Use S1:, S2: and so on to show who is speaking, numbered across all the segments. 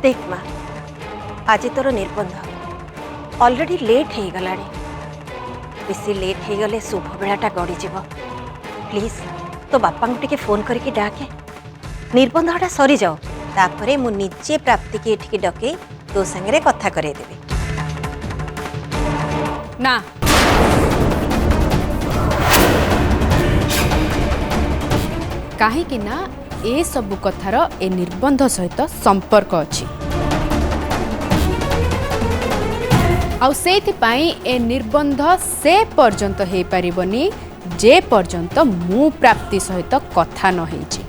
S1: देख माँ आज तोर निर्बंध ऑलरेडी लेट हो गला बेसी लेट हो गले शुभ बेलाटा गड़ीज प्लीज तो बापा टे फोन करके डाके निर्बंधटा सरी जाओ तापरे मु निजे प्राप्ति की एठिकी डके तो संगे कथा करेदेवी
S2: ना कहीं ना ए सबु कथार ए निर्बंध सहित संपर्क अच्छी आउ सेथिपाई ए निर्बंध से पर्यंत हो पारिबनी जे पर्यंत मु प्राप्ति सहित कथा न होइछि।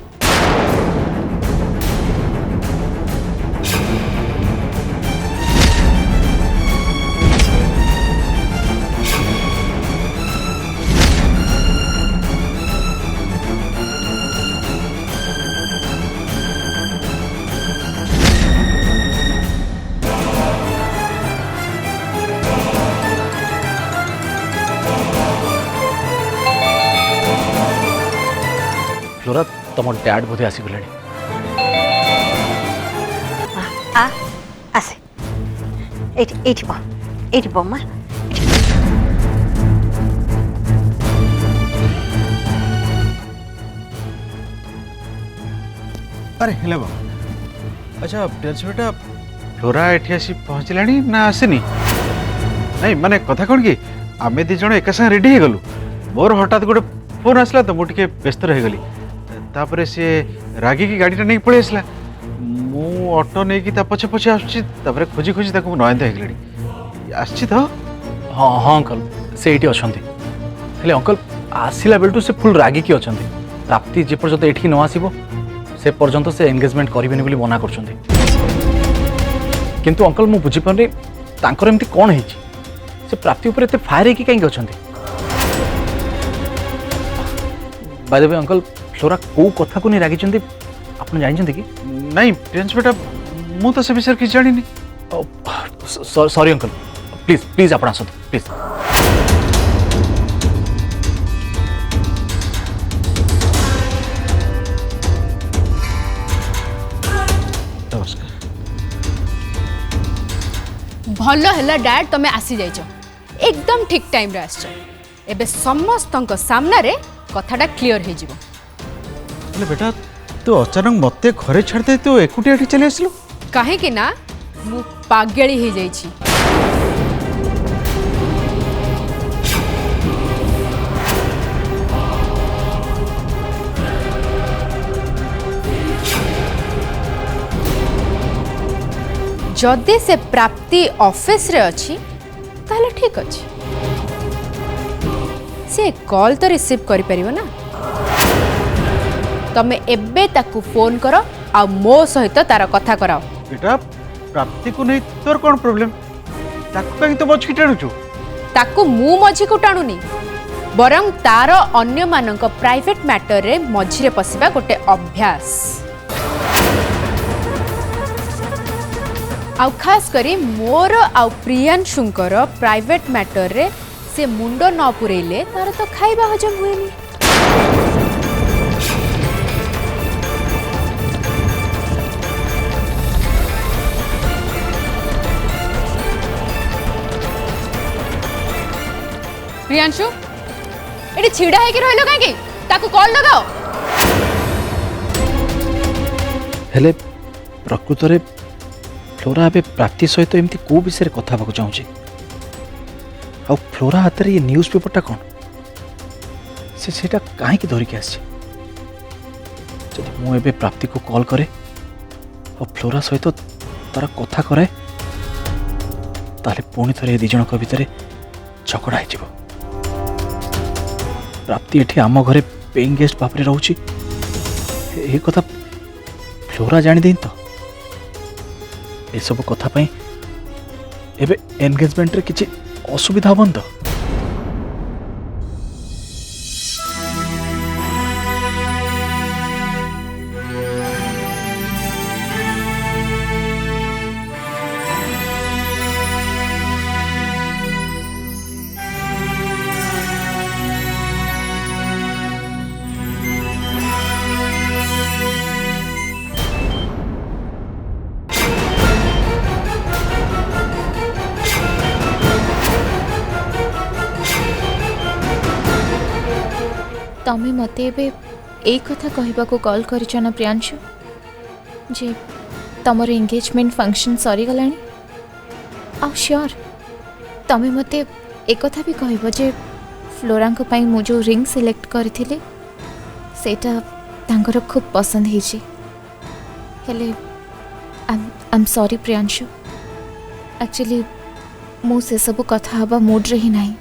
S3: फ्लोरा तुम डैड बोधे आसीगले
S1: आसे एठी बम्मा
S4: अरे हेलो बा अच्छा प्रियांश बेटा फ्लोरा एठी आसी पहुँचलानी ना आसेनी नहीं माने कथा कौन कि आमे दी जण एक संग रेडी हो गलु मोर हठात गोटे फोन आसला तो मुझे व्यस्त रह गली तापर सी रागी की गाड़ीटा नहीं पड़े आसला मु ऑटो नहीं कि पछे पछे आसुची तापर खोजी खोजी ताको नयंदा हेगलेडी आछि तो
S3: हाँ हाँ अंकल से ये अच्छा अंकल आसला बेलू से फुल रागी की अच्छा प्राप्ति जेपर्यंत ये न आसो से पर्यंत से एंगेजमेंट करेंगे बोली मना कर किंतु अंकल मु बुझीपारे तांकर एमती कौन है से प्राप्ति उपर एते फायर होगी कहीं अच्छा bye the way uncle flora को कथा को नहीं रागी आप जानते कि
S4: नहीं प्रियांश बेटा मु तो से विषय किसी जानी
S3: सॉरी अंकल प्लीज प्लीज आप आसतु प्लीज
S4: नमस्कार
S2: भल है डैड तुम्हें आसी जाइछ एकदम ठीक टाइम रे आसछ एबे समस्तंक सामना रे कथाटा क्लियर हो जिवो।
S4: अरे बेटा तू अचानक मते घरे छाड़ दे तू एकुटिया एठी चले आसलु
S2: काहे कि ना मु पागेली हो जाइछि जदि से प्राप्ति ऑफिस रे अछि ताले ठीक अछि से कॉल तो रिसीव करि परिबो ना तमे एबे ताकू फोन करो आ मो सहित तार कथा कराओ।
S4: बेटा प्राप्ति को नहीं तोर कौन प्रॉब्लम ताको कहीं तो मछकी टाणुचु
S2: ताकू मु मझी को टाणुनी बरं तार अन्य मानक प्राइवेट मैटर रे मझिरे पसिबा गोटे अभ्यास आउ खास करी मोर आउ प्रियांशुंकर प्राइवेट मैटर रे से मुंड न पुरेले तार तो खाइबा हजम हुएनी। प्रियांशु एटी छिड़ा है कि रहलो काहे ताकू कॉल लगाओ
S3: हेले प्रकृत रे फ्लोरा अबे प्राप्ति सहित एमती को विषय कथा होगा चाहूँ आ फ्लोरा हाथ में ये न्यूज पेपरटा कौन से कहीं धरिकी आसी मुझे प्राप्ति को कॉल करे और फ्लोरा सहित तार कथा कराए ताले पुणी थे दी जनक भितर झगड़ा हो प्राप्ति एठी आम घरे पेइंग गेस्ट भाव रोची ये कथा फ्लोरा जानी दे तो ये सब कथा पई एबे एंगेजमेंट रे किछि असुविधा हबन तो
S5: तमें मते एबे एक कथा कहबाको कॉल करिछ ना प्रियांशु जे तमर एंगेजमेंट फंक्शन सरी गलानी आ श्योर तमें मते एक कथा भी कहबो जे फ्लोरा को पाई मु जो रिंग सिलेक्ट करथिले सेटा तांकर खूब पसंद हेछि हेले I am sorry Priyanshu actually मु से सब कथा हबा मूड रे ही नाही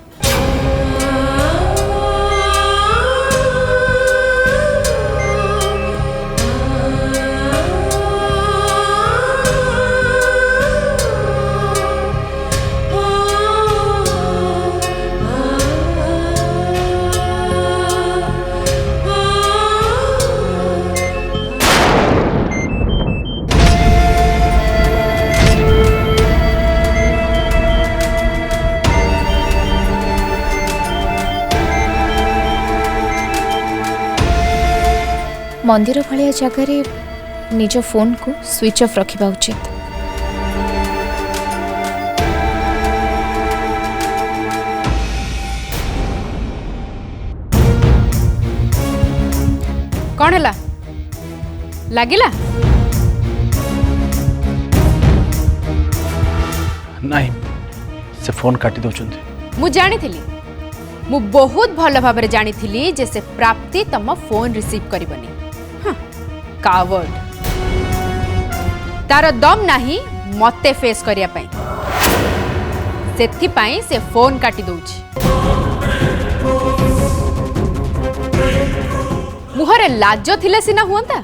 S5: मंदिर भाया जगार निज फोन को स्विच ऑफ रखा उचित
S2: कौन है लगिला
S3: नहीं से फोन काटी दौरान
S2: मु जानी थी मु बहुत भल भाव जानी थी जे से प्राप्ति तम फोन रिसीव करबनी कावर्ड तार दम नाही मते फेस करिया पई सेथि पई से फोन काटी दउची मुहरे लाज थिले सिना हुंता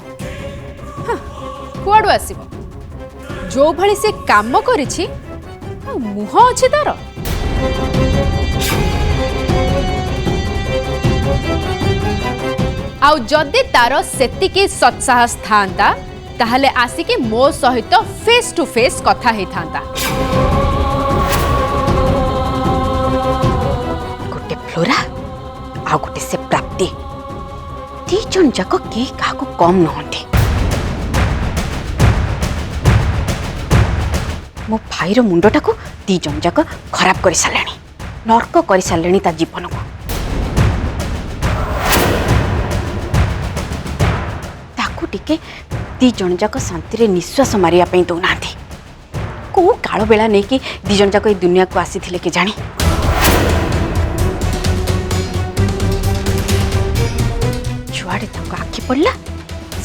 S2: कुआडू आसीबो जो भली से काम करिछि मुह अछि तार आउ जदि तार सेतिकी सत्साहस थांता ताहले आसिके मो सहित फेस टू फेस कथा हे थांता
S1: गोटे फ्लोरा आ गोटे से प्राप्ति दी जन जाक के काको कम नहंती मो भाईर मुंडटा को दी जन जाक खराब कर सालेनी नर्क कर सालेनी ता जीवन को टिके दी जन जाक शांति रे निश्वास मारिया पई दौना को काल बेला नहीं कि दी जन जाक दुनिया को आसी थिले के जानी जुआड़े तक आखि पड़ला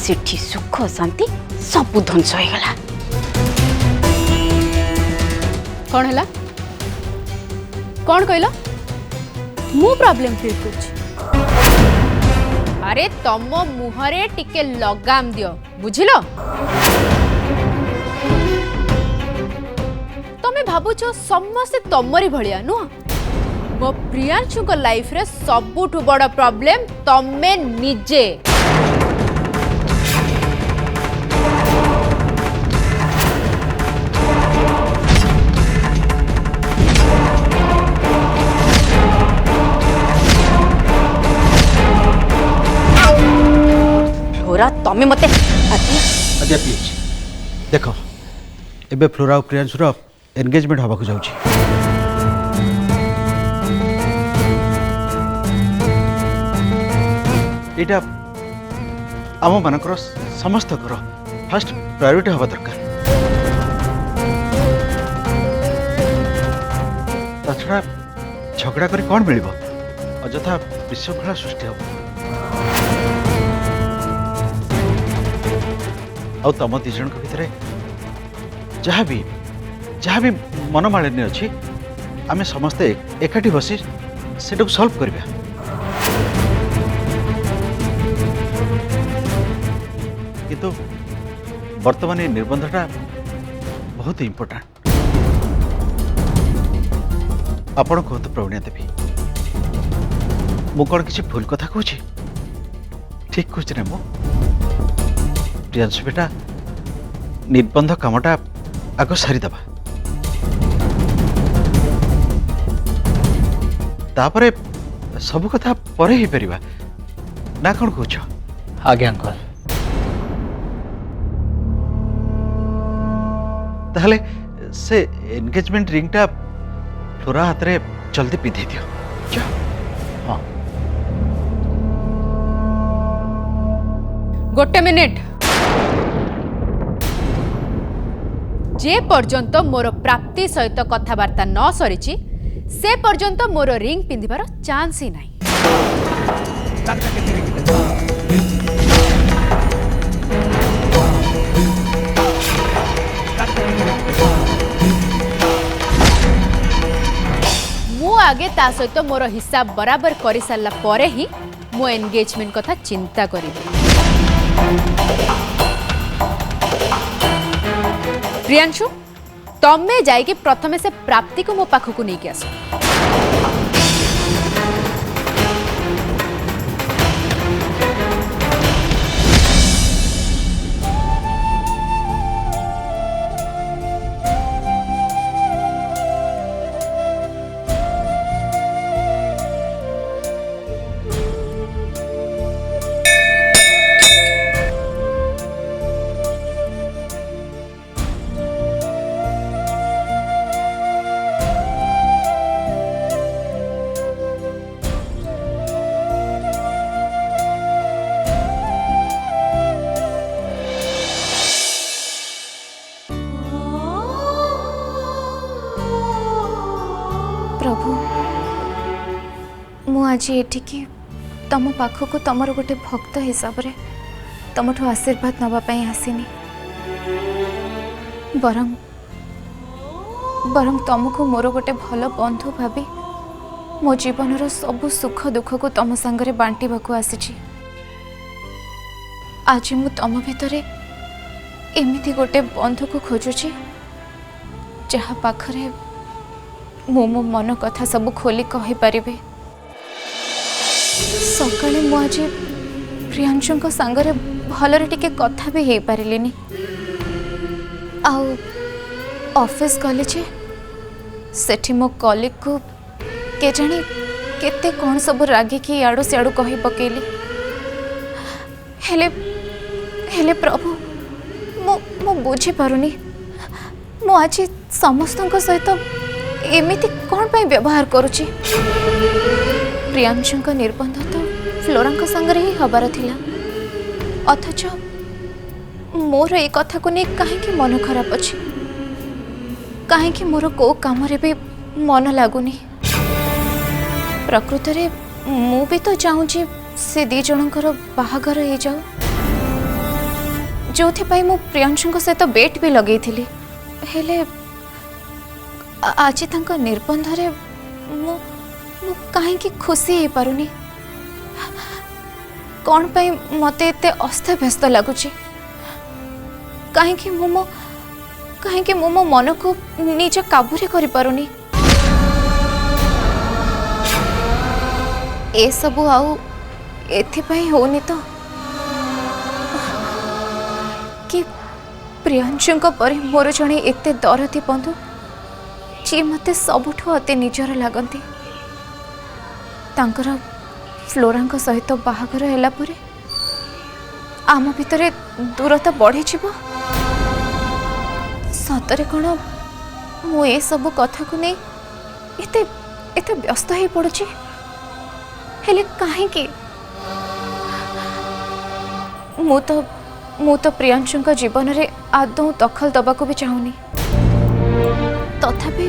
S1: सेठी सुख शांति सब ध्वंस हो गला
S2: कौन है कौन कहला मु प्रॉब्लम क्रिएट कर अरे तम मुहरे टिके लगाम दियो बुझिलो तमे भाबुछो समस्त तमरी भलिया नु मो प्रियांशु को लाइफ रे सबुठु बड़ प्रॉब्लम तमे निजे
S1: तमें मते
S4: अजय प्लीज देख एबे फ्लोरा और प्रियांशुर एंगेजमेंट हवा जाऊँ यहाँ आम मानकर समस्त फर्स्ट प्रायोरिटी हवा दरकार छड़ा झगड़ा कर कौन मिल अଯଥା विशृंखला सृष्टि हम आ तम दी जन भितर जहाँ भी मनमालिन्य अच्छी आम समस्ते एकाठी बसी से सल्व करवा किंतु वर्तमान निर्बंधटा बहुत इम्पोर्टेंट आपण कहतु प्रवीणा देवी मु कौन किसी भूल कथा कहूँ ठीक कहूँ ना मु प्रियांशु बेटा निर्बंध कामटा आग सारीदबा तापरे सब कथा परे ही परिबा ना कौन कहछ
S3: आगे अंकल
S4: ताहले से एंगेजमेंट रिंगटा फ्लोरा हाथ रे जल्दी पिधे दियो जा
S3: हाँ
S2: गोटे मिनिट जे पर्यंत मोर प्राप्ति सहित कथबार्ता न सरी से पर्यंत मोर रिंग पिंधिबार चांस ही नहीं। मु आगे ता सहित मोर हिसाब बराबर कर सारा परे ही मो एंगेजमेंट कथा चिंता करी। प्रियांशु तमे जाइए प्रथमे से प्राप्ति को मो पाखक नहीं आस।
S5: प्रभु मु आज एठिकी तम पाखक तमर गोटे भक्त हिसाब रे तमठु आशीर्वाद नवापाई आसीनी बरं बरं तुमको मोर गोटे भल बंधु भाभी मो जीवन सबु सुख दुख को तम सांगरे बांटिबाकू आसीची। आज मु तम भितरे एमिति गोटे बंधु को खोजुची जहा पाखरे मो मो मन कथा सब खोली कहि पारिबे। सकाळे मु आज प्रियांशु सांगरे भलरे टिके कथा भी हे पारिलिनी आउ ऑफिस गले जे सेठी मो कलिग को के जानी केते कौन सब रागी की आड़ो सियाड़ो कहि पकेली हेले हेले प्रभु मो बुझी पारुनी मो आज समस्त सहित एमिति कौन पाई व्यवहार करुची। प्रियांशु निर्बंध तो फ्लोरा संगरे ही हबार थिला अथच मोर ए कथा को नहीं कहीं मन खराब अच्छी कहीं मोर को काम भी मन लगुनि। प्रकृत रे मु भी तो चाहूँगी से दी जनकर बाहागर हो जाऊ जो मु प्रियांशु सहित बेट भी लगे थी हेले आज तंक निर्बंध रे मु कहीं खुशी हो पारुनी कौन पाई मते एते अस्त व्यस्त लगुच कहीं मो मन को निज काबू करि पारुनी ए सबु आउ एथिपाई होनी तो कि प्रियांशु परि मोर जणे एते दरदी बंधु जी मते सबुठु अति निजर लगती तांकर फ्लोरा सहित बाहागर हैला परे आम भितरे दूरता बढ़ी जीव सतरे कौन मु ए सब कथा को नहीं एते एते व्यस्त हो पड़ुची हेले काहे कि मु तो प्रियांशु जीवन रे आदौ दखल दबाको भी चाहूनी तथापि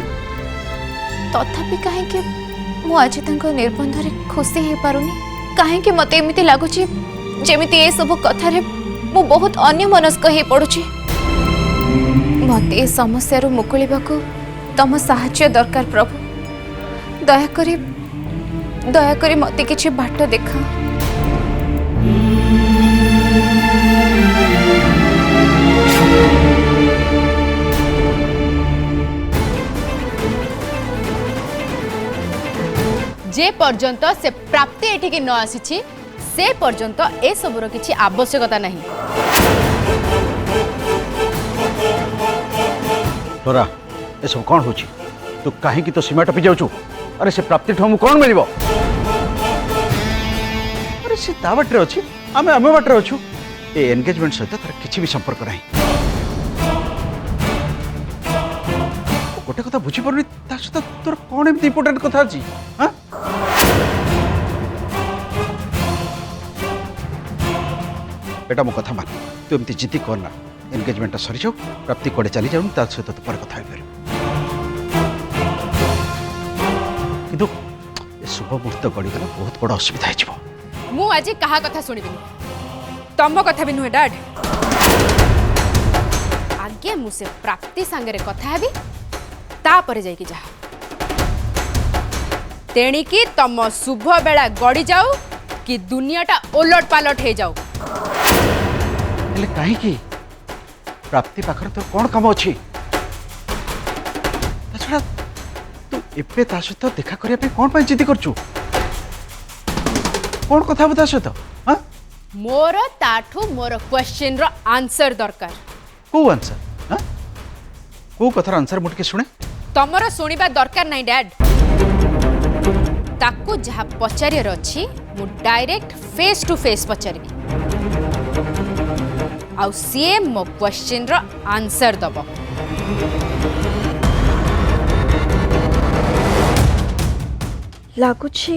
S5: कहीं मु आज निर्बंध रे खुशी हो पारुनी कहीं मते एमिति लागुची जेमिति ए सब कथा रे मु बहुत अन्य मनस्क हो पड़ुची मते ए समस्या रो मुकुलिबाकू तम साहाय्य दरकार प्रभु दया करी मते किछि बाट देखा।
S2: जे पर्यंत से प्राप्ति एठिकी न आसी से पर्यंत ए सबुर किछि आवश्यकता नहीं।
S4: तोरा ए सब कौन होची तू काहे की तो सीमा टपी जाउछु अरे से प्राप्ति ठमु कौन मिलिबो अरे से ता बाटरे अछि आमे बाटरे अछु ए एंगेजमेंट सहित तार किछि भी संपर्क नाही गोटे कथा बुझी परनी ता सहित तोर कौन एमती इंपोर्टेंट कथा अछि हां बेटा मो कथा मान तू एमती जिद्दी करना एंगेजमेंट सरी जाऊ प्राप्ति कड़े चली जाऊँ ता सहित तो पर कथा हो किंतु ए शुभ मुहूर्त गड़ीगला बहुत बड़ असुविधा हो
S2: मु आज कहा कथा सुनिबिनी तम कथा भी नुहे डैड आगे मुझे प्राप्ति सांगे कथा हेबी तापर जाइकी जा तेणिकी तम शुभ बेला गड़ी जाऊ कि दुनियाटा ओलट पालट हो जाऊ
S4: हेले कहीं प्राप्ति पाखर तो कौन काम अच्छी छड़ा तू एबे ता सहित देखा करने कौन जिद्दी करचु कौन कथा बता सहित हाँ
S2: मोर ताठू मोर क्वेश्चन रो आंसर दरकार
S4: को आंसर हाँ को कथार आंसर मुटके शुणे
S2: तमर सुनिबा दरकार नहीं डैड ताकू जहाँ पचारियर अच्छी मु डायरेक्ट फेस टू फेस पचारि आउ सीए मो क्वेश्चन रो आंसर दब
S1: लगुଛି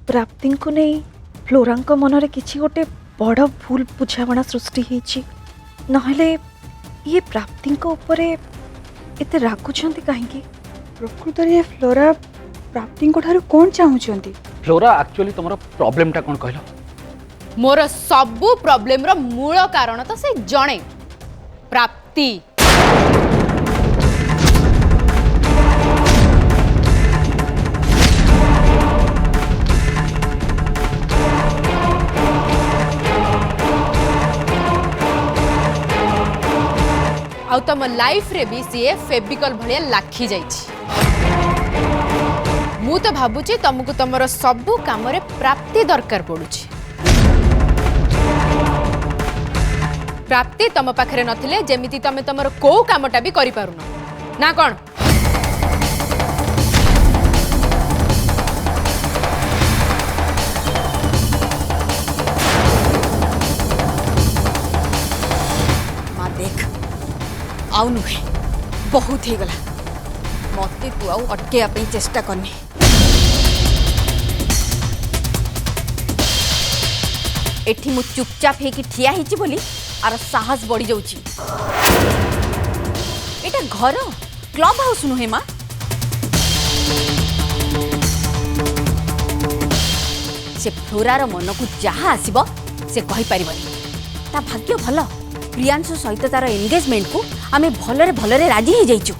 S1: प्राप्ति को नहीं फ्लोरांक मनरे किछि गोटे बड़ भूल बुझावना सृष्टि होइछि नहले ये प्राप्ति को ऊपर एते रागुछंती काहेकि
S6: प्रकृत रे फ्लोरा प्राप्ति को ठारू कोन चाहुचंती
S3: फ्लोरा एक्चुअली तुम प्रॉब्लम टा कौन कहल
S2: मोर सबू प्रॉब्लम रो मूल कारण तो से जणे प्राप्ति आउ तम लाइफ रे भी सी फेबिकल भलिया लाखी जाइछि मु तो भाबुची तुमको तुमर सबू काम रे प्राप्ति दरकार पड़ुछि प्राप्ति तम पाखरे नथिले जेमिति तमे तमर को कामटा भी करि पारुनो ना कोन
S1: मां देख आउ नुहे बहुत ही गला मते तू आउ अटके अपनी चेष्टा करनी एठी मु चुपचाप हेकी ठिया हिची बोली आर साहस बढ़ी जाउची एटा घर क्लब हाउस नुहे मां से फ्लोरार मन को जहाँ आसीबो से कहि परिबनी ता भाग्य भल प्रियांशु सहित तार एंगेजमेंट को आमे भलरे भलरे राजी हो जाइछु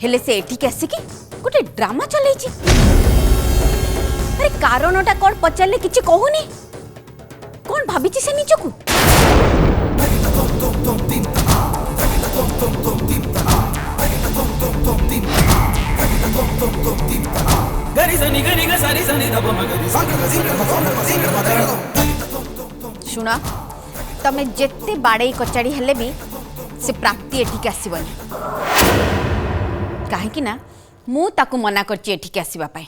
S1: हेले से एठी आसिकी गोटे ड्रामा चलैछि अरे कारणटा कौन पचारे किसी कहूनी कौन भाभी से निजकू शुण तमे जेते बाड़े कचाड़ी हेले भी से प्राप्ति एठिक आसबनी कहीं ना मु ताकू मना करची एठिक आसवा पाई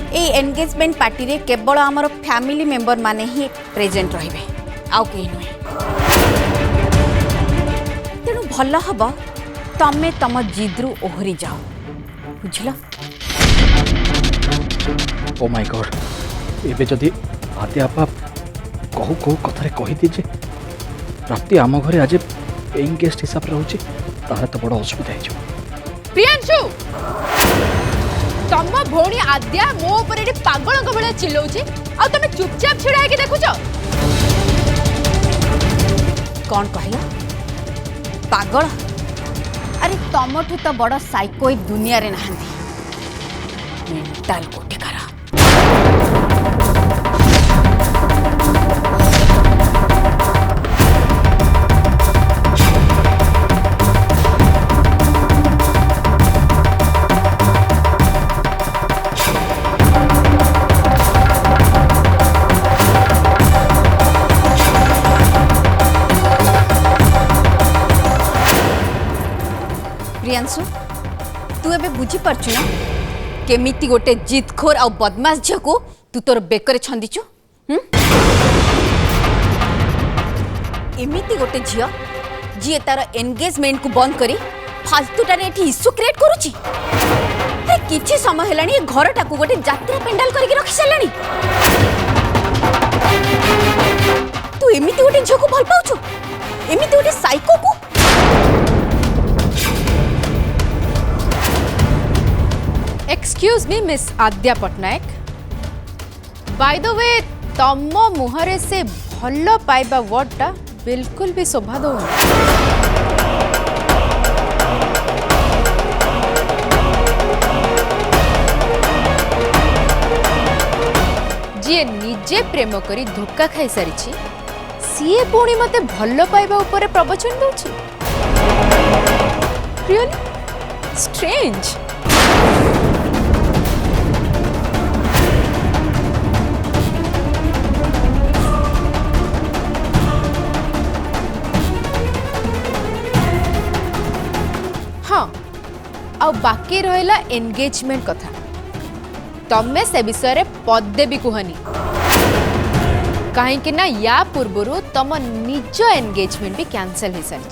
S1: ए एंगेजमेंट पार्टी रे केवल आमर फैमिली मेंबर माने ही प्रेजेंट रहिबे आउ केही नुहे तेणु भल हम तमे तम जिद्रु ओहरी जाओ बुझल
S3: ओ माय गॉड एबे जदि आते आपा कहू कहू कथारे कहि दीजे प्राप्ति आम घरे आज पेइंग गेस्ट हिसाब रे रहउची तारे तो बड़ असुविधा है
S2: प्रियांशु तम भौणी आद्या मो ऊपर एटी पागल को बेले चिल्लौची आ तमे चुपचाप छिड़ा के देखुछो
S1: कौन कहला पागल अरे तमठू तो बड़ साइको दुनिया रे नहांती मेंटल कोटिकार प्रियांशु तू एबे बुझी पारछु ना केमिति गोटे जिदखोर आ बदमाश झियो को तू तोर बेकरे छंदीचु एमिति गोटे झियो जी तार एंगेजमेंट को बंद करी फालतूटा रे एठी इशू क्रिएट करूची किछि समय हेलानी ए घरटाकू गोटे यात्रा पेंडाल करके रखी सारलानी। तू एमिति गोटे झियो को भल पाउछु, एमिति गोटे साइको को।
S2: Excuse me miss Adya Patnaik, by the way तम मुहरे से भल पाइबा वर्डटा बिल्कुल भी शोभा दौनी। जी निजे प्रेम करी धोखा खाई सारी सीए पुणी मते भल पाइबा उपरे प्रवचन दउछि। Really strange. हाँ आ बाकी रहिला एंगेजमेंट कथा। तमे से विषय पदे भी कहनी कहीं ना या पूर्व तम निज एंगेजमेंट भी कैंसल हो सारी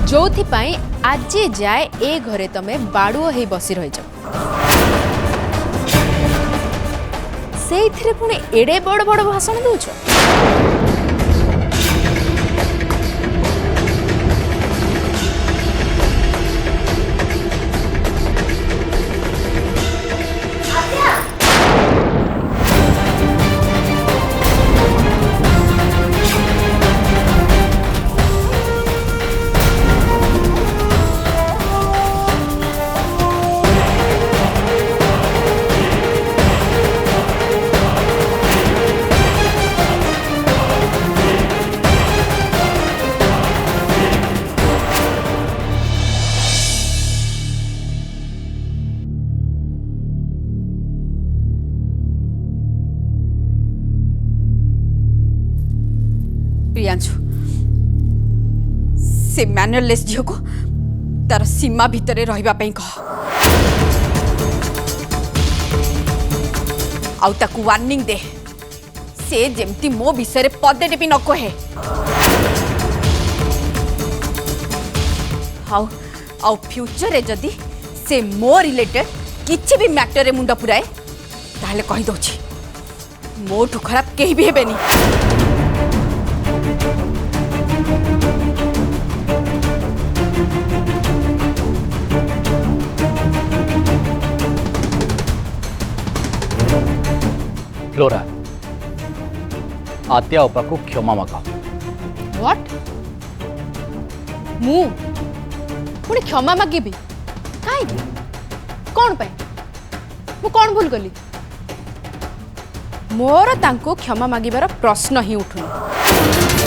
S2: जो आज जाए ए घरे तमे बाड़ुओ हे बसी रही से पुणी एड़े बड़ बड़ भाषण दौच। प्रियांशु से मैनरलेस झील को तार सीमा भितर रहिबा पई कह आउ ताकू वार्निंग दे से जेमती मो विषय पदे भी न कहे। आउ आउ फ्यूचर रे जदी से मो रिलेटेड किछि भी मैटर रे मुंडा पुराए ताहले कहि दोछि मोठू खराब केही भी हेबेनी।
S3: फ्लोरा आद्या उपा को क्षमा मागा।
S2: व्हाट मु पुणी क्षमा मागिबी काई कौन पे मु कौन भूल गली मोर तांको क्षमा मागिबार प्रश्न ही उठुनी।